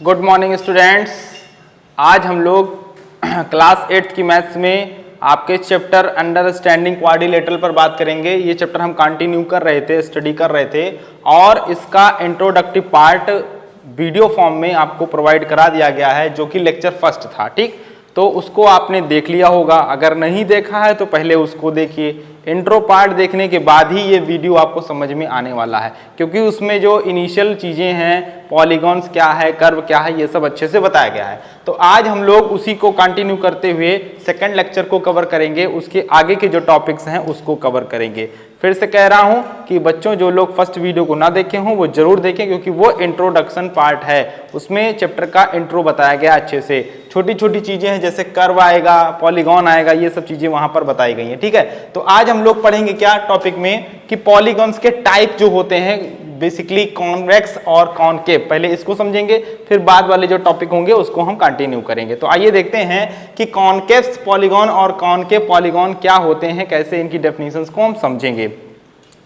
Good morning students. आज हम लोग क्लास 8th की मैथ्स में आपके चैप्टर अंडरस्टैंडिंग क्वाड्रिलेटरल पर बात करेंगे। ये चैप्टर हम कंटिन्यू कर रहे थे, स्टडी कर रहे थे और इसका इंट्रोडक्टिव पार्ट वीडियो फॉर्म में आपको प्रोवाइड करा दिया गया है, जो कि लेक्चर फर्स्ट था। ठीक, तो उसको आपने देख लिया होगा। अगर नहीं देखा है तो पहले उसको देखिए। इंट्रो पार्ट देखने के बाद ही ये वीडियो आपको समझ में आने वाला है, क्योंकि उसमें जो इनिशियल चीज़ें हैं, पॉलीगॉन्स क्या है, कर्व क्या है, ये सब अच्छे से बताया गया है। तो आज हम लोग उसी को कंटिन्यू करते हुए सेकंड लेक्चर को कवर करेंगे। उसके आगे के जो टॉपिक्स हैं उसको कवर करेंगे। फिर से कह रहा हूं कि बच्चों जो लोग फर्स्ट वीडियो को ना देखे हों वो जरूर देखें, क्योंकि वो इंट्रोडक्शन पार्ट है। उसमें चैप्टर का इंट्रो बताया गया अच्छे से। छोटी छोटी चीजें हैं, जैसे कर्व आएगा, पॉलीगॉन आएगा, ये सब चीजें वहां पर बताई गई हैं। ठीक है, तो आज हम लोग पढ़ेंगे क्या टॉपिक में कि पॉलीगॉन्स के टाइप जो होते हैं, बेसिकली कॉन्वेक्स और कॉनकेव। पहले इसको समझेंगे, फिर बाद वाले जो टॉपिक होंगे उसको हम कंटिन्यू करेंगे। तो आइए देखते हैं कि कॉनकेव पॉलीगॉन और कॉनकेव पॉलीगॉन क्या होते हैं, कैसे इनकी डेफिनेशंस को हम समझेंगे।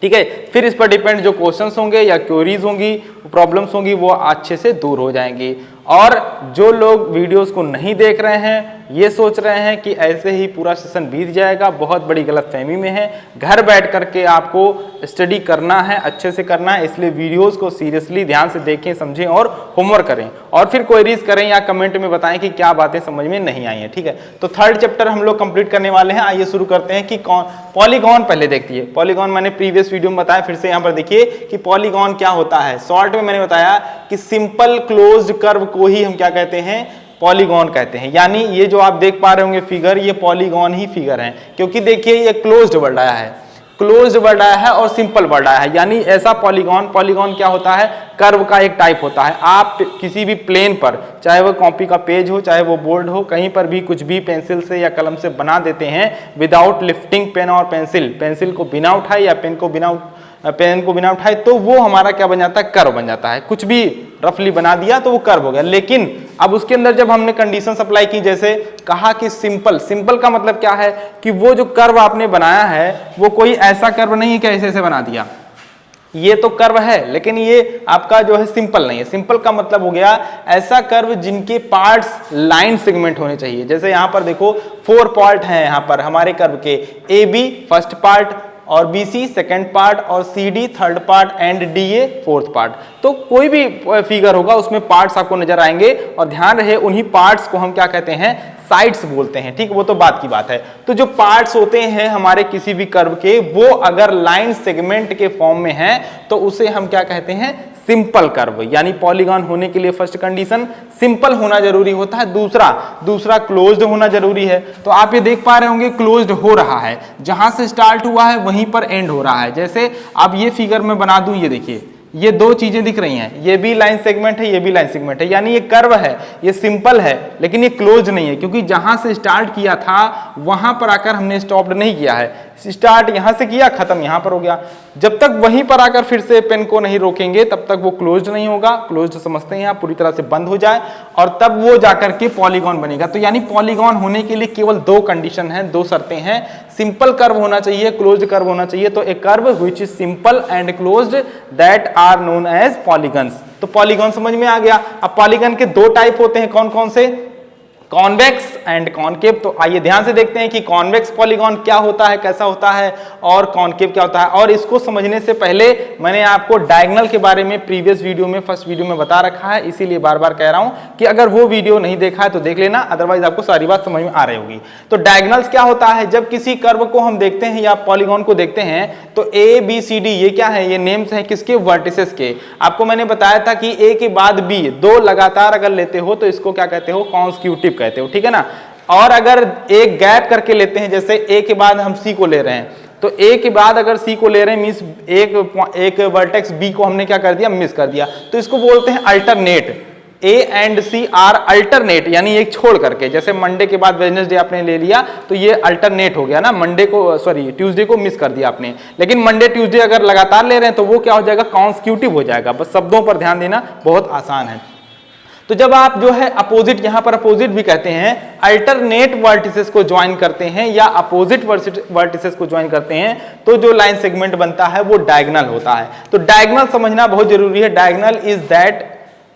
ठीक है, फिर इस पर डिपेंड जो क्वेश्चंस होंगे या क्वेरीज होंगी, प्रॉब्लम्स होंगी, वो अच्छे से दूर हो जाएंगी। और जो लोग वीडियोस को नहीं देख रहे हैं, ये सोच रहे हैं कि ऐसे ही पूरा सेशन बीत जाएगा, बहुत बड़ी गलतफहमी में है। घर बैठ करके आपको स्टडी करना है, अच्छे से करना है, इसलिए वीडियोस को सीरियसली ध्यान से देखें, समझें और होमवर्क करें, और फिर क्वेरीज करें या कमेंट में बताएं कि क्या बातें समझ में नहीं आई हैं। ठीक है, तो थर्ड चैप्टर हम लोग कंप्लीट करने वाले हैं। आइए शुरू करते हैं कि पॉलीगॉन पहले देखिए। पॉलीगॉन मैंने प्रीवियस वीडियो में बताया, फिर से यहाँ पर देखिए कि पॉलीगॉन क्या होता है। शॉर्ट में मैंने बताया कि सिंपल क्लोज्ड कर्व को ही हम क्या कहते हैं, पॉलीगॉन कहते हैं। यानी ये जो आप देख पा रहे होंगे फिगर, ये पॉलीगॉन ही फिगर है, क्योंकि देखिए ये क्लोज्ड वर्ड आया है, क्लोज्ड वर्ड आया है और सिंपल वर्ड आया है। यानी ऐसा पॉलीगॉन क्या होता है, कर्व का एक टाइप होता है। आप किसी भी प्लेन पर, चाहे वो कॉपी का पेज हो, चाहे वो बोर्ड हो, कहीं पर भी कुछ भी पेंसिल से या कलम से बना देते हैं विदाउट लिफ्टिंग पेन और पेंसिल को बिना उठाए या पेन को बिना उठाए, तो वो हमारा क्या बन जाता है, कर्व बन जाता है। कुछ भी रफली बना दिया तो वो कर्व हो गया। लेकिन अब उसके अंदर जब हमने कंडीशन अप्लाई की, जैसे कहा कि सिंपल का मतलब क्या है कि वो जो कर्व आपने बनाया है वो कोई ऐसा कर्व नहीं है कि ऐसे बना दिया। ये तो कर्व है, लेकिन ये आपका जो है सिंपल नहीं है। सिंपल का मतलब हो गया ऐसा कर्व जिनके पार्ट्स लाइन सेगमेंट होने चाहिए। जैसे यहाँ पर देखो 4 पार्ट हैं यहाँ पर हमारे कर्व के, AB फर्स्ट पार्ट और BC सेकंड पार्ट और CD third part and DA fourth part. तो कोई भी फिगर होगा उसमें पार्ट्स आपको नजर आएंगे, और ध्यान रहे उन्हीं पार्ट्स को हम क्या कहते हैं, साइड्स बोलते हैं। ठीक, वो तो बात की बात है। तो जो पार्ट्स होते हैं हमारे किसी भी कर्व के, वो अगर लाइन सेगमेंट के फॉर्म में है तो उसे हम क्या कहते हैं, सिंपल कर्व। यानी पॉलीगॉन होने के लिए फर्स्ट कंडीशन सिंपल होना जरूरी होता है, दूसरा क्लोज्ड होना जरूरी है। तो आप ये देख पा रहे होंगे क्लोज्ड हो रहा है, जहां से स्टार्ट हुआ है वहीं पर एंड हो रहा है। जैसे अब ये फिगर में बना दूं, ये देखिए ये दो चीजें दिख रही हैं, ये भी लाइन सेगमेंट है, ये भी लाइन सेगमेंट है। यानी ये कर्व है, ये सिंपल है, लेकिन ये क्लोज नहीं है, क्योंकि जहां से स्टार्ट किया था वहां पर आकर हमने स्टॉप नहीं किया है। स्टार्ट यहां से किया, खत्म यहां पर हो गया। जब तक वहीं पर आकर फिर से पेन को नहीं रोकेंगे तब तक वो क्लोज्ड नहीं होगा। क्लोज्ड समझते हैं आप, पूरी तरह से बंद हो जाए और तब वो जाकर के पॉलीगॉन बनेगा। तो यानी पॉलीगॉन होने के लिए केवल 2 कंडीशन है, 2 शर्तें हैं। सिंपल कर्व होना चाहिए, क्लोज्ड कर्व होना चाहिए। तो एक curve which is simple and closed that are known as polygons. तो पॉलीगॉन समझ में आ गया। अब पॉलीगन के 2 टाइप होते हैं, कौन कौन से, कॉन्वेक्स एंड कॉनकेव। तो आइए ध्यान से देखते हैं कि कॉन्वेक्स पॉलीगॉन क्या होता है, कैसा होता है, और कॉनकेव क्या होता है। और इसको समझने से पहले मैंने आपको डायगोनल के बारे में प्रीवियस वीडियो में, फर्स्ट वीडियो में बता रखा है, इसीलिए बार बार कह रहा हूं कि अगर वो वीडियो नहीं देखा है तो देख लेना, अदरवाइज आपको सारी बात समझ में आ रही होगी। तो डायगोनल्स क्या होता है, जब किसी कर्व को हम देखते हैं या पॉलीगॉन को देखते हैं तो ABCD ये क्या है, ये नेम्स हैं किसके, वर्टिसेस के। आपको मैंने बताया था कि A के बाद B 2 लगातार अगर लेते हो तो इसको क्या कहते हो, कॉन्सिक्यूटिव कहते हो। ठीक है ना। और अगर एक गैप करके लेते हैं, जैसे A के बाद हम C को ले रहे हैं, तो A के बाद अगर C को ले रहे हैं मींस एक वर्टेक्स B को हमने क्या कर दिया, मिस कर दिया, तो इसको बोलते हैं alternate. A and C are alternate, यानी एक छोड़ करके। जैसे मंडे के बाद वेडनेसडे आपने ले लिया तो ये अल्टरनेट हो गया ना, मंडे को ट्यूसडे को मिस कर दिया आपने। लेकिन मंडे ट्यूसडे अगर लगातार ले रहे हैं तो वो क्या हो जाएगा, कॉन्सिक्यूटिव हो जाएगा। बस शब्दों पर ध्यान देना, बहुत आसान है। तो जब आप जो है अपोजिट, यहां पर अपोजिट भी कहते हैं, अल्टरनेट वर्टिसेस को ज्वाइन करते हैं या अपोजिट वर्टिसेस को ज्वाइन करते हैं, तो जो लाइन सेगमेंट बनता है वो डायगोनल होता है। तो डायगोनल समझना बहुत जरूरी है। Diagonal is that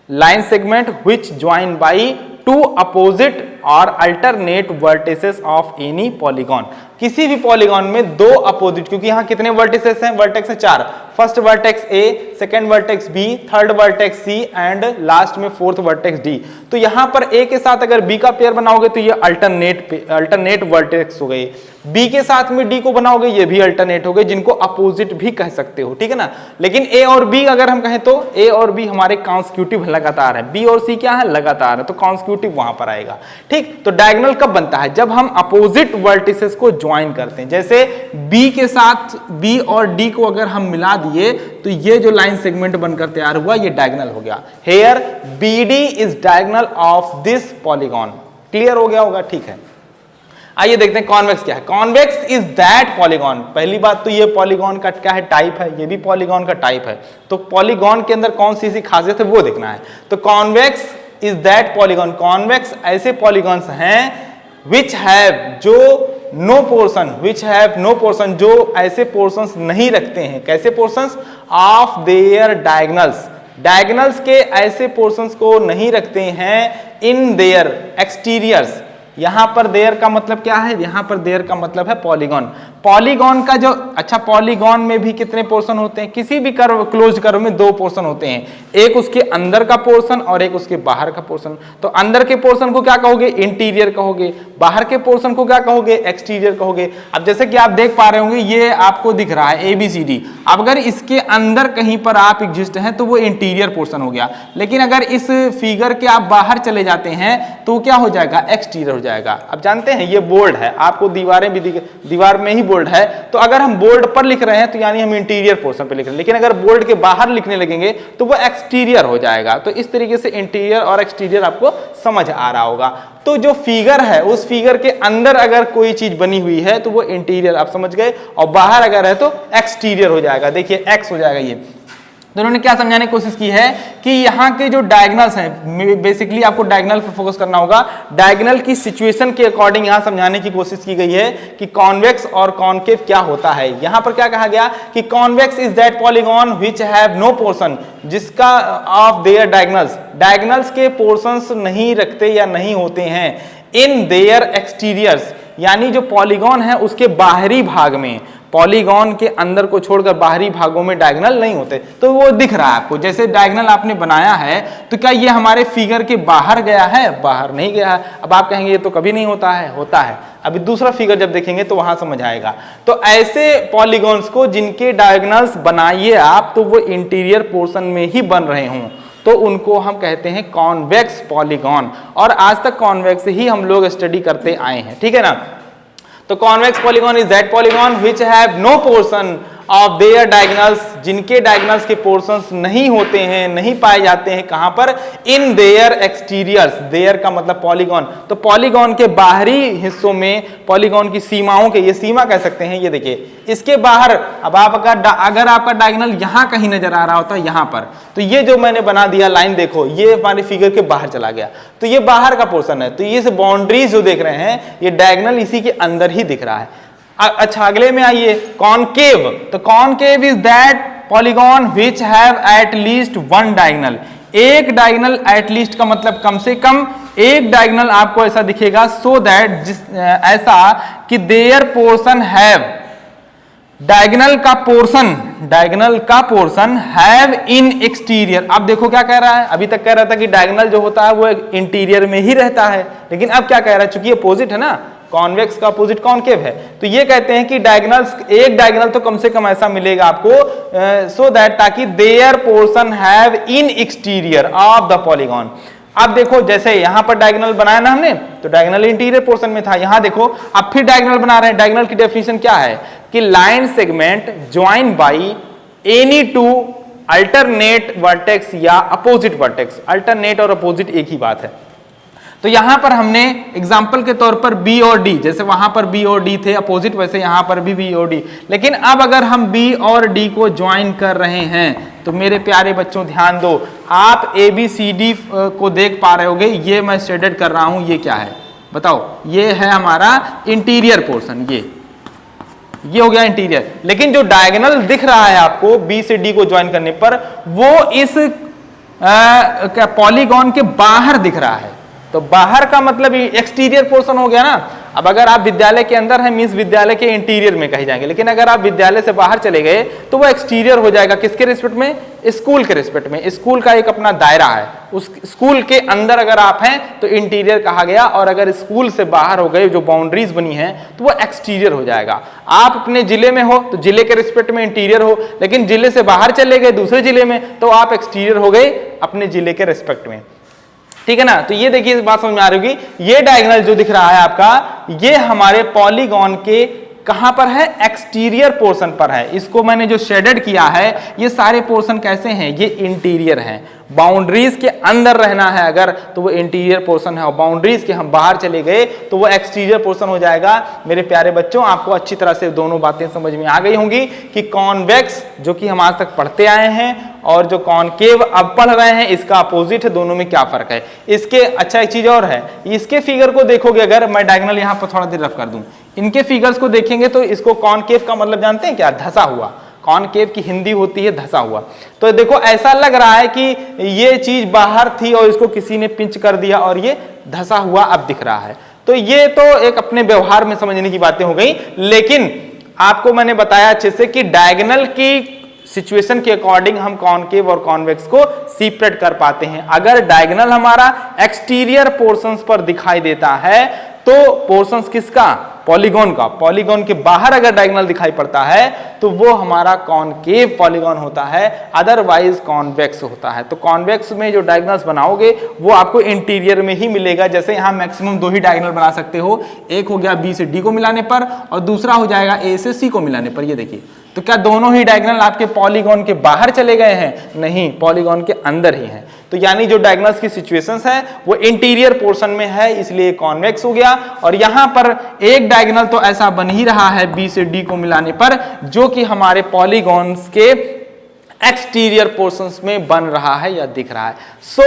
line segment which join by two opposite और alternate vertices of any polygon. किसी भी पॉलीगॉन में दो अपोजिट, क्योंकि यहां कितने वर्टिसेस हैं, वर्टेक्स है 4, first vertex A, second vertex B, third vertex C and last में फोर्थ वर्टेक्स डी। तो यहां पर ए के साथ अगर बी का पेयर बनाओगे तो ये अल्टरनेट वर्टेक्स हो गए, बी के साथ में डी को बनाओगे ये भी अल्टरनेट हो गए, जिनको अपोजिट भी कह सकते हो, ठीक है ना। लेकिन ए और बी अगर हम कहें तो ए और बी हमारे कॉन्सिक्यूटिव लगातार है, बी और सी क्या है, लगातार है, तो कॉन्सिक्यूटिव वहां पर आएगा, ठीक। तो डायगोनल कब बनता है, जब हम अपोजिट वर्टिसेस को ज्वाइन करते हैं। जैसे बी के साथ बी और डी को अगर हम मिला दिए तो ये जो लाइन सेगमेंट बनकर तैयार हुआ ये डायगोनल हो गया। Here BD is diagonal of this polygon. Clear हो गया होगा, ठीक है। आइए देखते हैं कॉन्वेक्स क्या है। Convex is that polygon. पहली बात तो ये पॉलीगॉन का क्या है, टाइप है, ये भी पॉलीगॉन का टाइप है। तो पॉलीगॉन के अंदर कौन सी खासियत है वो देखना है। तो convex is that polygon, convex ऐसे पॉलीगॉन्स हैं विच हैव, जो no portion, which have no portion, जो ऐसे पोर्शंस नहीं रखते हैं। कैसे portions, of their diagonals, diagonals के ऐसे पोर्शंस को नहीं रखते हैं इन देयर एक्सटीरियर्स। यहां पर देयर का मतलब क्या है, यहां पर देयर का मतलब है पॉलीगॉन। पॉलीगॉन का जो, अच्छा पॉलीगॉन में भी कितने पोर्शन होते हैं, किसी भी कर्व, क्लोज कर्व में दो पोर्शन होते हैं, एक उसके अंदर का पोर्शन और एक उसके बाहर का पोर्शन। तो अंदर के पोर्शन को क्या कहोगे, इंटीरियर कहोगे, बाहर के पोर्शन को क्या कहोगे, एक्सटीरियर कहोगे। अब जैसे कि आप देख पा रहे होंगे ये आपको दिख रहा है ABCD, अब अगर इसके अंदर कहीं पर आप एग्जिस्ट हैं तो वो इंटीरियर पोर्शन हो गया, लेकिन अगर इस फिगर के आप बाहर चले जाते हैं तो क्या हो जाएगा, एक्सटीरियर हो जाएगा। अब जानते हैं ये बोल्ड है, आपको दीवारें भी दीवार में ही बोल्ड है, तो अगर हम बोल्ड पर लिख रहे हैं तो यानी हम इंटीरियर पोर्शन पे लिख रहे हैं, लेकिन अगर बोल्ड के बाहर लिखने लगेंगे तो वो एक्सटीरियर हो जाएगा। तो इस तरीके से इंटीरियर और एक्सटीरियर आपको समझ आ रहा होगा। तो जो फिगर है उस फिगर के अंदर अगर कोई चीज बनी हुई है तो वो इंटीरियर, आप समझ गए, और बाहर अगर है तो एक्सटीरियर हो जाएगा। देखिए एक्स हो जाएगा ये। तो उन्होंने क्या समझाने की कोशिश की है कि यहाँ के जो डायगोनल्स हैं, बेसिकली आपको डायगोनल पर फोकस करना होगा, डायगोनल की सिचुएशन के अकॉर्डिंग यहाँ समझाने की कोशिश की गई है कि कॉन्वेक्स और कॉन्केव क्या होता है। यहाँ पर क्या कहा गया कि convex is that polygon which have no portion, जिसका ऑफ देयर डायगोनल्स, डायगोनल्स के पोर्शंस नहीं रखते या नहीं होते हैं इन देयर एक्सटीरियर्स, यानी जो पॉलीगॉन है उसके बाहरी भाग में, पॉलीगॉन के अंदर को छोड़कर बाहरी भागों में डायगोनल नहीं होते। तो वो दिख रहा है आपको, जैसे डायगोनल आपने बनाया है तो क्या ये हमारे फिगर के बाहर गया है, बाहर नहीं गया है। अब आप कहेंगे ये तो कभी नहीं होता है, होता है। अभी दूसरा फिगर जब देखेंगे तो वहां समझ आएगा। तो ऐसे पॉलीगॉन्स को जिनके डायगोनल्स बनाइए आप तो वो इंटीरियर पोर्शन में ही बन रहे हों तो उनको हम कहते हैं कॉन्वेक्स पॉलीगॉन, और आज तक कॉन्वेक्स ही हम लोग स्टडी करते आए हैं, ठीक है ना। तो convex polygon is that polygon which have no portion of their diagonals, जिनके डायगोनल्स के पोर्शंस नहीं होते हैं, नहीं पाए जाते हैं, कहां पर, इन देयर एक्सटीरियर्स, देयर का मतलब पॉलीगॉन। तो पॉलीगॉन के बाहरी हिस्सों में, पॉलीगॉन की सीमाओं के, ये सीमा कह सकते हैं, ये देखिए इसके बाहर। अब आप अगर आपका डायगोनल यहां कहीं नजर आ रहा होता यहां पर, तो ये जो मैंने बना दिया लाइन, देखो ये हमारे फिगर के बाहर चला गया, तो ये बाहर का पोर्शन है। तो ये बाउंड्रीज जो देख रहे हैं ये डायगोनल इसी के अंदर ही दिख रहा है। अच्छा अगले में आइए, कॉनकेव। तो concave is that polygon which have at least one diagonal, एक डायगोनल एट लीस्ट का मतलब कम से कम एक डायगोनल आपको ऐसा दिखेगा, सो दैट ऐसा कि देयर पोर्शन हैव, डायगोनल का पोर्शन हैव इन एक्सटीरियर। अब देखो क्या कह रहा है, अभी तक कह रहा था कि डायगोनल जो होता है वो इंटीरियर में ही रहता है, लेकिन अब क्या कह रहा है, चूंकि अपोजिट है ना, कॉन्वेक्स का अपोजिट कॉन्केव है, तो ये कहते हैं कि डायगोनल्स, एक डायगोनल तो कम से कम ऐसा मिलेगा आपको, सो दैट, ताकि their portion have in exterior of the polygon. अब देखो जैसे यहां पर डायगोनल बनाया ना हमने, तो डायगोनल इंटीरियर पोर्शन में था, यहां देखो अब फिर डायगोनल बना रहे हैं। डायगोनल की डेफिनेशन क्या है कि line segment join by any two alternate vertex या अपोजिट वर्टेक्स। अल्टरनेट और अपोजिट एक ही बात है। तो यहां पर हमने एग्जाम्पल के तौर पर बी और डी, जैसे वहां पर बी और डी थे अपोजिट, वैसे यहां पर भी बी और डी, लेकिन अब अगर हम बी और डी को ज्वाइन कर रहे हैं तो मेरे प्यारे बच्चों ध्यान दो, आप ABCD को देख पा रहे होगे, ये मैं शेडेड कर रहा हूं, ये क्या है बताओ, ये है हमारा इंटीरियर पोर्शन, ये हो गया इंटीरियर। लेकिन जो डायगोनल दिख रहा है आपको बी से डी को ज्वाइन करने पर, वो इस क्या पॉलीगॉन के बाहर दिख रहा है, तो बाहर का मतलब एक्सटीरियर पोर्शन हो गया ना। अब अगर आप विद्यालय के अंदर हैं मींस विद्यालय के इंटीरियर में कहीं जाएंगे, लेकिन अगर आप विद्यालय से बाहर चले गए तो वो एक्सटीरियर हो जाएगा। किसके रिस्पेक्ट में? स्कूल के रिस्पेक्ट में। स्कूल का एक अपना दायरा है, उस स्कूल के अंदर अगर आप हैं तो इंटीरियर कहा गया, और अगर स्कूल से बाहर हो गए जो बाउंड्रीज बनी है तो वो एक्सटीरियर हो जाएगा। आप अपने जिले में हो तो जिले के रिस्पेक्ट में इंटीरियर हो, लेकिन जिले से बाहर चले गए दूसरे जिले में तो आप एक्सटीरियर हो गए अपने जिले के रिस्पेक्ट में, ठीक है ना। तो ये देखिए, इस बात समझ में आ रही होगी। ये डायगोनल जो दिख रहा है आपका, ये हमारे पॉलीगॉन के कहां पर है? एक्सटीरियर पोर्शन पर है। इसको मैंने जो शेडेड किया है, ये सारे पोर्शन कैसे हैं? ये इंटीरियर हैं। बाउंड्रीज के अंदर रहना है अगर तो वो इंटीरियर पोर्शन है, और बाउंड्रीज के हम बाहर चले गए तो वो एक्सटीरियर पोर्शन हो जाएगा। मेरे प्यारे बच्चों, आपको अच्छी तरह से दोनों बातें समझ में आ गई होंगी कि कॉन्वेक्स जो कि हम आज तक पढ़ते आए हैं और जो कॉनकेव अब पढ़ रहे हैं, इसका अपोजिट है। दोनों में क्या फर्क है? इसके अच्छा एक चीज और है, इसके फिगर को देखोगे, अगर मैं डायगोनल यहां पर थोड़ा देर रफ कर दूं, इनके फिगर्स को देखेंगे तो इसको कॉनकेव का मतलब जानते हैं क्या? धसा हुआ। कॉनकेव की हिंदी होती है धसा हुआ। तो देखो ऐसा लग रहा है कि ये चीज बाहर थी और इसको किसी ने पिंच कर दिया और ये धसा हुआ अब दिख रहा है। तो ये तो एक अपने व्यवहार में समझने की बातें हो गई, लेकिन आपको मैंने बताया अच्छे से कि डायगोनल की सिचुएशन के अकॉर्डिंग हम कॉनकेव और कॉन्वेक्स को सेपरेट कर पाते हैं। अगर डायगोनल हमारा एक्सटीरियर पोर्शंस पर दिखाई देता है तो पोर्शंस किसका? पॉलीगॉन का। पॉलीगॉन के बाहर अगर डायगोनल दिखाई पड़ता है तो वो हमारा कॉनकेव पॉलीगॉन होता है, अदरवाइज कॉन्वेक्स होता है। तो कॉन्वेक्स में जो डायगोनल्स बनाओगे वो आपको इंटीरियर में ही मिलेगा। जैसे यहाँ मैक्सिमम 2 ही डायगोनल बना सकते हो, एक हो गया बी से डी को मिलाने पर और दूसरा हो जाएगा ए से सी को मिलाने पर। ये देखिए, तो क्या दोनों ही डायगोनल आपके पॉलीगॉन के बाहर चले गए हैं? नहीं, पॉलीगॉन के अंदर ही हैं। तो यानी जो डायगोनल्स की सिचुएशंस है वो इंटीरियर पोर्शन में है, इसलिए कॉन्वेक्स हो गया। और यहां पर एक डायगोनल तो ऐसा बन ही रहा है बी से डी को मिलाने पर, जो कि हमारे पॉलीगॉन्स के एक्सटीरियर पोर्शंस में बन रहा है या दिख रहा है। So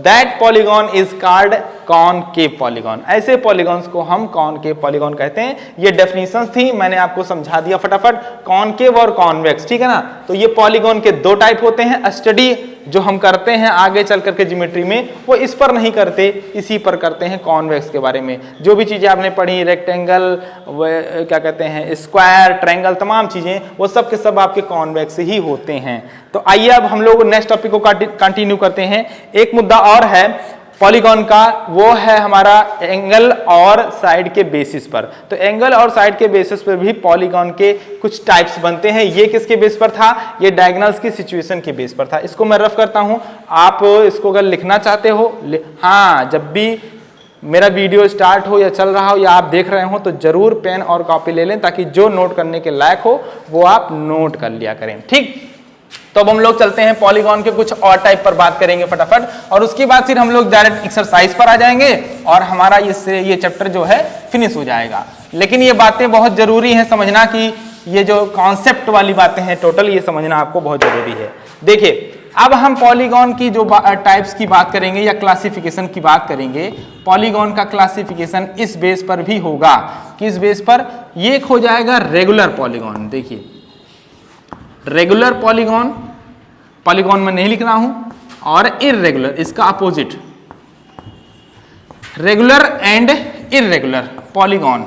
that polygon is called concave polygon. ऐसे पॉलीगॉन्स को हम कॉनकेव पॉलीगॉन कहते हैं। ये डेफिनेशंस थी, मैंने आपको समझा दिया फटाफट, कॉनकेव और कॉन्वेक्स, ठीक है ना। तो ये पॉलीगॉन के 2 टाइप होते हैं। स्टडी जो हम करते हैं आगे चल करके ज्योमेट्री में, वो इस पर नहीं करते, इसी पर करते हैं, कॉन्वेक्स के बारे में। जो भी चीजें आपने पढ़ी, रेक्टेंगल, क्या कहते हैं, स्क्वायर, ट्रायंगल, तमाम चीजें वो सब के सब आपके कॉन्वेक्स ही होते हैं। तो आइए अब हम लोग नेक्स्ट टॉपिक को कंटिन्यू करते हैं। एक मुद्दा और है पॉलीगॉन का, वो है हमारा एंगल और साइड के बेसिस पर। तो एंगल और साइड के बेसिस पर भी पॉलीगॉन के कुछ टाइप्स बनते हैं। ये किसके बेस पर था? ये डायगोनल्स की सिचुएशन के बेस पर था। इसको मैं रफ करता हूं, आप इसको अगर लिखना चाहते हो, हाँ, जब भी मेरा वीडियो स्टार्ट हो या चल रहा हो या आप देख रहे हो तो जरूर पेन और कॉपी ले लें, ताकि जो नोट करने के लायक हो वो आप नोट कर लिया करें, ठीक। तो अब हम लोग चलते हैं पॉलीगॉन के कुछ और टाइप पर बात करेंगे फटाफट, और उसके बाद फिर हम लोग डायरेक्ट एक्सरसाइज पर आ जाएंगे और हमारा ये चैप्टर जो है फिनिश हो जाएगा। लेकिन ये बातें बहुत जरूरी हैं समझना, कि ये जो कॉन्सेप्ट वाली बातें हैं टोटल ये समझना आपको बहुत जरूरी है। देखिए, अब हम पॉलीगॉन की जो टाइप्स की बात करेंगे या क्लासिफिकेशन की बात करेंगे। पॉलीगॉन का क्लासिफिकेशन इस बेस पर भी होगा। किस बेस पर? ये एक हो जाएगा रेगुलर पॉलीगॉन। देखिए, रेगुलर पॉलीगॉन, पॉलीगॉन में नहीं लिख रहा हूं, और इररेगुलर, इसका opposite, regular and irregular polygon,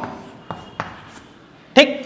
ठीक।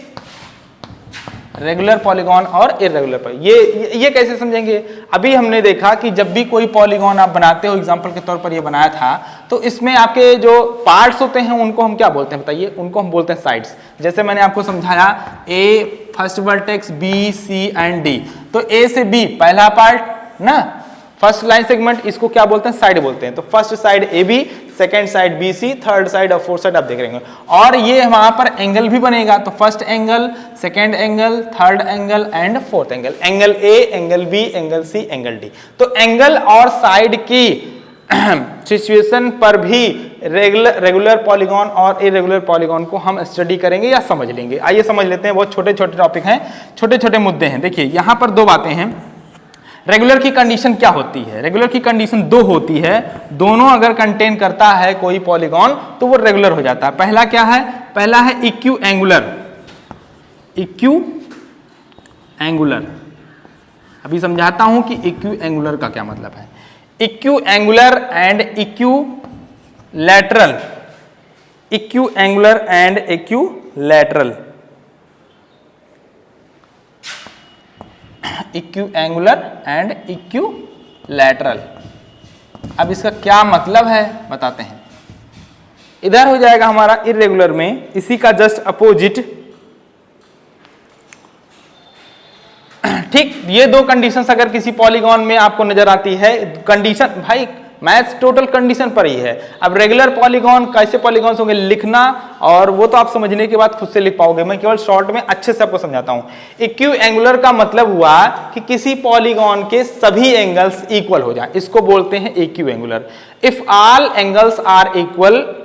रेगुलर पॉलीगॉन और इररेगुलर पर ये कैसे समझेंगे? अभी हमने देखा कि जब भी कोई पॉलीगॉन आप बनाते हो, एग्जांपल के तौर पर ये बनाया था, तो इसमें आपके जो पार्ट्स होते हैं उनको हम क्या बोलते हैं बताइए? उनको हम बोलते हैं साइड्स। जैसे मैंने आपको समझाया, A first vertex, B, C and D. तो ए से बी पहला पार्ट ना, फर्स्ट लाइन सेगमेंट, इसको क्या बोलते हैं? साइड बोलते हैं। तो first side A B, second side B C, third side और फोर्थ साइड आप देख रहे हैं। और ये वहां पर एंगल भी बनेगा, तो first angle, second angle, third angle and fourth angle. Angle A, angle B, angle C, angle D. तो एंगल और साइड की सिचुएशन पर भी रेगुलर पॉलीगॉन और इरेगुलर पॉलीगॉन को हम स्टडी करेंगे या समझ लेंगे। आइए समझ लेते हैं, बहुत छोटे छोटे टॉपिक हैं, छोटे छोटे मुद्दे हैं। देखिए, यहां पर 2 बातें हैं। रेगुलर की कंडीशन क्या होती है? रेगुलर की कंडीशन 2 होती है। दोनों अगर कंटेन करता है कोई पॉलीगॉन तो वो रेगुलर हो जाता है। पहला क्या है? पहला है इक्यू एंगुलर। इक्यू एंगुलर, अभी समझाता हूं कि इक्यू एंगुलर का क्या मतलब है। Equiangular and equilateral, equiangular and equilateral, equiangular and equilateral. अब इसका क्या मतलब है बताते हैं। इधर हो जाएगा हमारा इर्रेगुलर में, इसी का जस्ट अपोजिट। ठीक, ये दो कंडीशंस अगर किसी पॉलीगॉन में आपको नजर आती है, कंडीशन भाई मैथ्स टोटल कंडीशन पर ही है। अब रेगुलर पॉलीगॉन कैसे पॉलीगॉन्स होंगे लिखना, और वो तो आप समझने के बाद खुद से लिख पाओगे, मैं केवल शॉर्ट में अच्छे से आपको समझाता हूं। इक्यू एंगुलर का मतलब हुआ कि किसी पॉलीगॉन के सभी एंगल्स इक्वल हो जाए, इसको बोलते हैं equiangular. If all angles are equal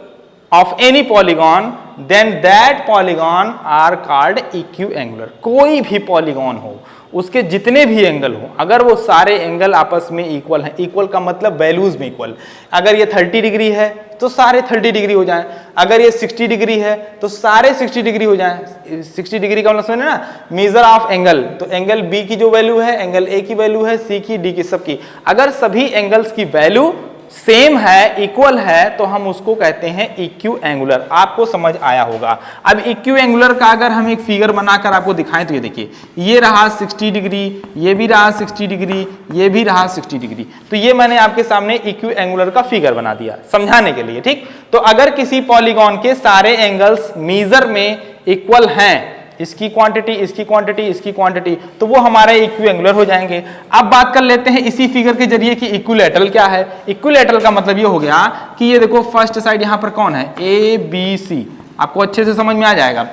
of any polygon then that polygon are called equiangular. कोई भी पॉलीगॉन हो, उसके जितने भी एंगल हो, अगर वो सारे एंगल आपस में इक्वल हैं, इक्वल का मतलब वैल्यूज में इक्वल, अगर ये 30 डिग्री है तो सारे 30 डिग्री हो जाएं, अगर ये 60 डिग्री है तो सारे 60 डिग्री हो जाएं। 60 डिग्री का मतलब समझे ना, मेजर ऑफ एंगल, तो एंगल बी की जो वैल्यू है, एंगल ए की वैल्यू है, सी की, डी की, सबकी, अगर सभी एंगल्स की वैल्यू सेम है, इक्वल है, तो हम उसको कहते हैं इक्यू एंगुलर। आपको समझ आया होगा। अब इक्यू एंगुलर का अगर हम एक फिगर बनाकर आपको दिखाएं तो ये देखिए, ये रहा 60 डिग्री, ये भी रहा 60 डिग्री, ये भी रहा 60 डिग्री, तो ये मैंने आपके सामने इक्यू एंगुलर का फिगर बना दिया समझाने के लिए। ठीक, तो अगर किसी पॉलीगॉन के सारे एंगल्स मेजर में इक्वल हैं, इसकी क्वांटिटी, इसकी क्वांटिटी, इसकी क्वांटिटी, तो वो हमारे इक्यू एंगुलर हो जाएंगे। अब बात कर लेते हैं इसी फिगर के जरिए कि इक्विलैटरल क्या है। इक्विलैटरल का मतलब ये हो गया कि ये देखो फर्स्ट साइड यहां पर कौन है, ए बी सी, आपको अच्छे से समझ में आ जाएगा।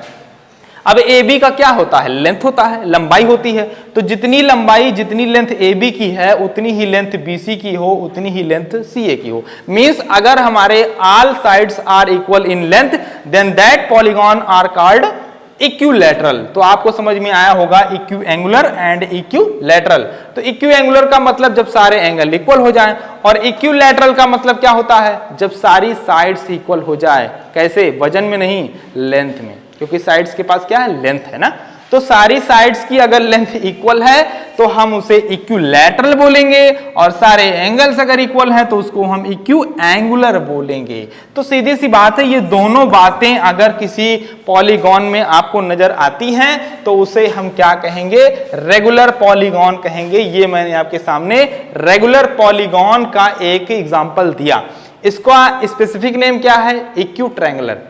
अब ए बी का क्या होता है, लेंथ होता है, लंबाई होती है, तो जितनी लंबाई, जितनी लेंथ ए बी की है उतनी ही लेंथ बी सी की हो, उतनी ही लेंथ सी ए की हो। मींस अगर हमारे all sides are equal in length then that polygon are called equilateral. तो आपको समझ में आया होगा इक्यू एंगुलर एंड इक्विलैटरल। तो इक्यू एंगुलर का मतलब जब सारे एंगल इक्वल हो जाएं, और इक्विलैटरल का मतलब क्या होता है, जब सारी साइड्स इक्वल हो जाए। कैसे, वजन में नहीं, लेंथ में, क्योंकि साइड्स के पास क्या है, लेंथ है ना। तो सारी साइड्स की अगर लेंथ इक्वल है तो हम उसे इक्विलैटरल बोलेंगे, और सारे एंगल्स अगर इक्वल हैं तो उसको हम इक्यू एंगुलर बोलेंगे। तो सीधी सी बात है, ये दोनों बातें अगर किसी पॉलीगॉन में आपको नजर आती हैं तो उसे हम क्या कहेंगे, रेगुलर पॉलीगॉन कहेंगे। ये मैंने आपके सामने रेगुलर पॉलीगॉन का एक एग्जांपल दिया। इसका स्पेसिफिक नेम क्या है, इक्यू ट्रायंगुलर।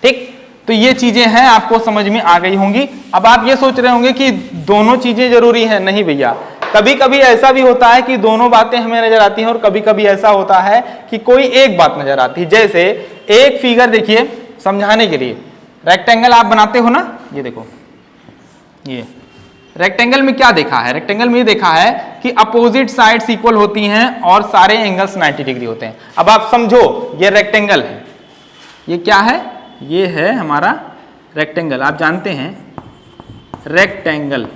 ठीक, तो ये चीजें हैं, आपको समझ में आ गई होंगी। अब आप ये सोच रहे होंगे कि दोनों चीजें जरूरी हैं। नहीं भैया, कभी कभी ऐसा भी होता है कि दोनों बातें हमें नजर आती हैं, और कभी कभी ऐसा होता है कि कोई एक बात नजर आती है। जैसे एक फिगर देखिए समझाने के लिए, रेक्टेंगल आप बनाते हो ना, ये देखो, ये रेक्टेंगल में क्या देखा है, रेक्टेंगल में ये देखा है कि अपोजिट साइड्स इक्वल होती हैं और सारे एंगल्स 90 डिग्री होते हैं। अब आप समझो, ये रेक्टेंगल है, ये क्या है, ये है हमारा रेक्टेंगल। आप जानते हैं रेक्टेंगल,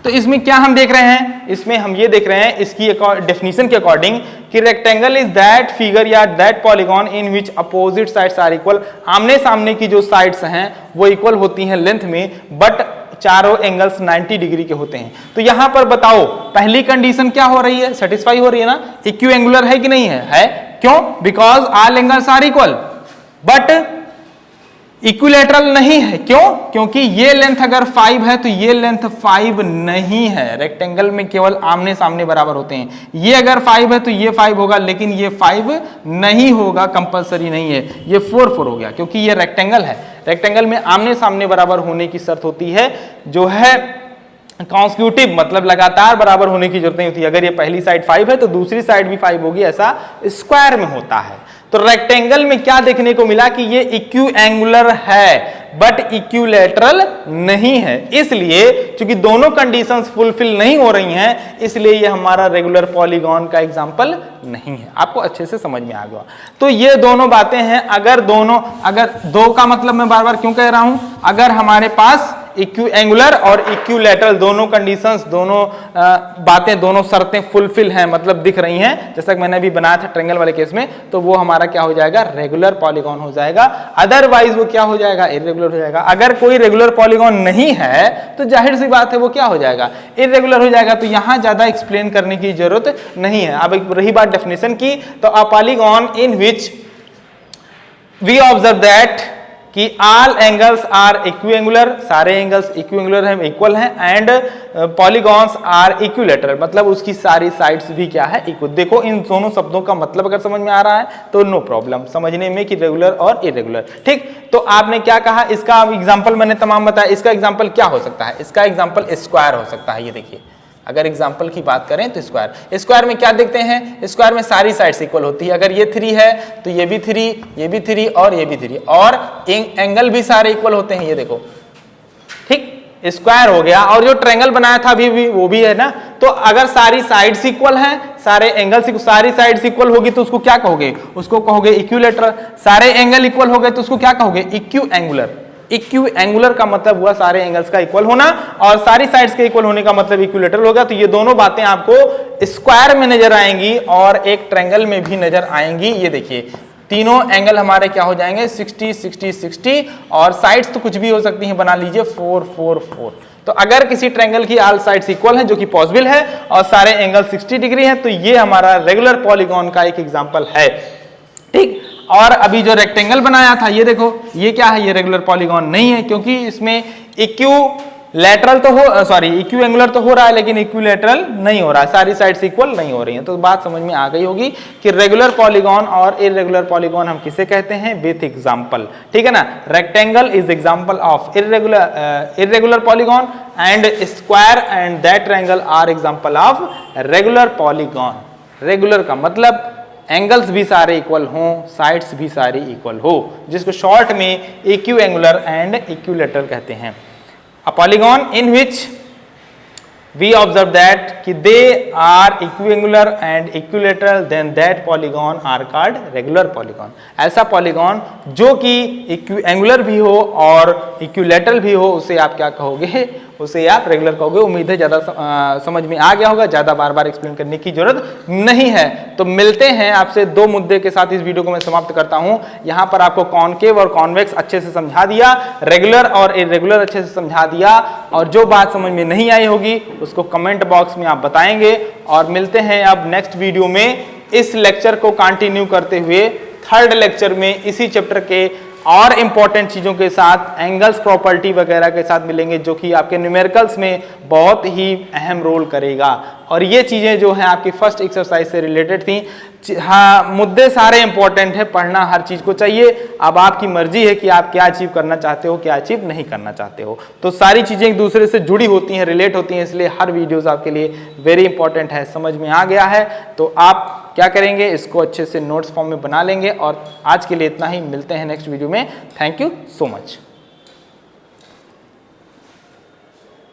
तो इसमें क्या हम देख रहे हैं, इसमें हम ये देख रहे हैं इसकी डेफिनेशन के अकॉर्डिंग कि रेक्टेंगल इज दैट फिगर या that polygon in which opposite sides are equal. आमने सामने की जो साइड्स हैं वो इक्वल होती हैं लेंथ में, बट चारों एंगल्स 90 डिग्री के होते हैं। तो यहां पर बताओ पहली कंडीशन क्या हो रही है, सेटिस्फाई हो रही है ना, इक्यू एंगुलर है कि नहीं है, क्यों, because all angles are equal, but equilateral नहीं है। क्यों, क्योंकि ये लेंथ अगर 5 है तो ये लेंथ 5 नहीं है। रेक्टेंगल में केवल आमने सामने बराबर होते हैं। ये अगर 5 है तो ये 5 होगा, लेकिन ये 5 नहीं होगा, कंपलसरी नहीं है। ये 4 4 हो गया, क्योंकि ये रेक्टेंगल है। रेक्टेंगल में आमने सामने बराबर होने की शर्त होती है, जो है कॉन्सिक्यूटिव, मतलब लगातार बराबर होने की जरूरत नहीं होती। अगर ये पहली साइड 5 है तो दूसरी साइड भी 5 होगी, ऐसा स्क्वायर में होता है। तो रेक्टेंगल में क्या देखने को मिला कि ये इक्यू एंगुलर है बट इक्विलैटरल नहीं है। इसलिए चूंकि दोनों कंडीशंस फुलफिल नहीं हो रही हैं, इसलिए ये हमारा रेगुलर पॉलीगॉन का एग्जांपल नहीं है। आपको अच्छे से समझ में आ गया। तो ये दोनों बातें हैं। अगर दो का मतलब मैं बार बार क्यों कह रहा हूं, अगर हमारे पास इक्विएंगुलर और इक्विलैटरल दोनों कंडीशंस, दोनों बातें, दोनों शर्तें फुलफिल हैं, मतलब दिख रही हैं, जैसा कि मैंने अभी बनाया था ट्रायंगल वाले केस में, तो वो हमारा क्या हो जाएगा, रेगुलर पॉलीगॉन हो जाएगा। अदरवाइज वो क्या हो जाएगा, इर्रेगुलर हो जाएगा। अगर कोई रेगुलर पॉलीगॉन नहीं है तो जाहिर सी बात है वो क्या हो जाएगा, इर्रेगुलर हो जाएगा। तो यहां ज्यादा एक्सप्लेन करने की जरूरत नहीं है। अब रही बात डेफिनेशन की, तो a polygon in which we observe that कि ऑल एंगल्स आर इक्विएंगुलर, सारे एंगल्स इक्विएंगुलर हैं, इक्वल हैं, एंड पॉलीगॉन्स आर इक्विलैटरल, मतलब उसकी सारी साइड्स भी क्या है, इक्वल। देखो इन दोनों शब्दों का मतलब अगर समझ में आ रहा है तो नो प्रॉब्लम समझने में कि रेगुलर और इरेगुलर। ठीक, तो आपने क्या कहा, इसका एग्जांपल मैंने तमाम बताया। इसका एग्जांपल क्या हो सकता है, इसका एग्जांपल स्क्वायर हो सकता है। ये देखिए, अगर एग्जाम्पल की बात करें तो स्क्वायर में क्या देखते हैं, स्क्वायर में सारी साइड्स इक्वल होती है। अगर ये 3 है तो ये भी 3, ये भी 3 और ये भी 3, और एंगल भी सारे इक्वल होते हैं। ये देखो, ठीक, स्क्वायर हो गया। और जो ट्रायंगल बनाया था अभी भी वो भी है ना, तो अगर सारी साइड्स इक्वल हैं, सारे एंगल्स, सारी साइड्स इक्वल होगी तो उसको क्या कहोगे, उसको कहोगे इक्विलैटरल। सारे एंगल इक्वल हो गए तो उसको क्या कहोगे, इक्विएंगुलर। इक्विएंगुलर का मतलब हुआ सारे एंगल्स का इक्वल होना, और सारी साइड्स के इक्वल होने का मतलब इक्विलैटरल होगा। तो ये दोनों बातें आपको स्क्वायर में नजर आएंगी और एक ट्रायंगल में भी नजर आएंगी। ये देखिए, तीनों एंगल हमारे क्या हो जाएंगे, 60 60 60, और साइड्स तो कुछ भी हो सकती हैं, बना लीजिए 4 4 4। तो अगर किसी ट्रायंगल की ऑल साइड्स इक्वल हैं, जो कि पॉसिबल है, और सारे एंगल 60 डिग्री हैं, तो ये हमारा रेगुलर पॉलीगॉन का एक एग्जांपल है। ठीक, और अभी जो रेक्टेंगल बनाया था, ये देखो, ये क्या है, ये रेगुलर पॉलीगॉन नहीं है, क्योंकि इसमें इक्विलैटरल तो हो, सॉरी इक्विएंगुलर तो हो रहा है, लेकिन इक्विलैटरल नहीं हो रहा है, सारी साइड्स इक्वल नहीं हो रही हैं। तो बात समझ में आ गई होगी कि रेगुलर पॉलीगॉन और इर्रेगुलर पॉलीगॉन हम किसे कहते हैं, विथ एग्जांपल। ठीक है ना, rectangle is example of irregular polygon, and square and that triangle are example of regular polygon. Regular का मतलब एंगल्स भी सारे इक्वल हों, साइड्स भी सारी इक्वल हो, जिसको शॉर्ट में इक्विएंगुलर एंड इक्विलैटरल कहते हैं। A polygon in which we observe that कि they are equiangular and equilateral, then that polygon are called regular polygon. ऐसा पॉलीगॉन जो कि इक्विएंगुलर भी हो और इक्विलैटरल भी हो, उसे आप क्या कहोगे, उसे आप रेगुलर कहोगे। उम्मीद है ज़्यादा समझ में आ गया होगा, ज़्यादा बार बार एक्सप्लेन करने की जरूरत नहीं है। तो मिलते हैं आपसे 2 मुद्दे के साथ, इस वीडियो को मैं समाप्त करता हूं। यहां पर आपको कॉनकेव और कॉन्वेक्स अच्छे से समझा दिया, रेगुलर और इर्रेगुलर अच्छे से समझा दिया, और जो बात समझ में नहीं आई होगी उसको कमेंट बॉक्स में आप बताएंगे। और मिलते हैं अब नेक्स्ट वीडियो में, इस लेक्चर को कंटिन्यू करते हुए 3rd लेक्चर में इसी चैप्टर के और इंपॉर्टेंट चीज़ों के साथ, एंगल्स प्रॉपर्टी वगैरह के साथ मिलेंगे, जो कि आपके न्यूमेरिकल्स में बहुत ही अहम रोल करेगा। और ये चीज़ें जो हैं आपकी फर्स्ट एक्सरसाइज से रिलेटेड थी। हाँ, मुद्दे सारे इंपॉर्टेंट हैं, पढ़ना हर चीज़ को चाहिए। अब आपकी मर्जी है कि आप क्या अचीव करना चाहते हो, क्या अचीव नहीं करना चाहते हो। तो सारी चीज़ें एक दूसरे से जुड़ी होती हैं, रिलेट होती हैं, इसलिए हर वीडियोज़ आपके लिए वेरी इंपॉर्टेंट है। समझ में आ गया है तो आप क्या करेंगे, इसको अच्छे से नोट्स फॉर्म में बना लेंगे। और आज के लिए इतना ही, मिलते हैं नेक्स्ट वीडियो में। Thank you so much.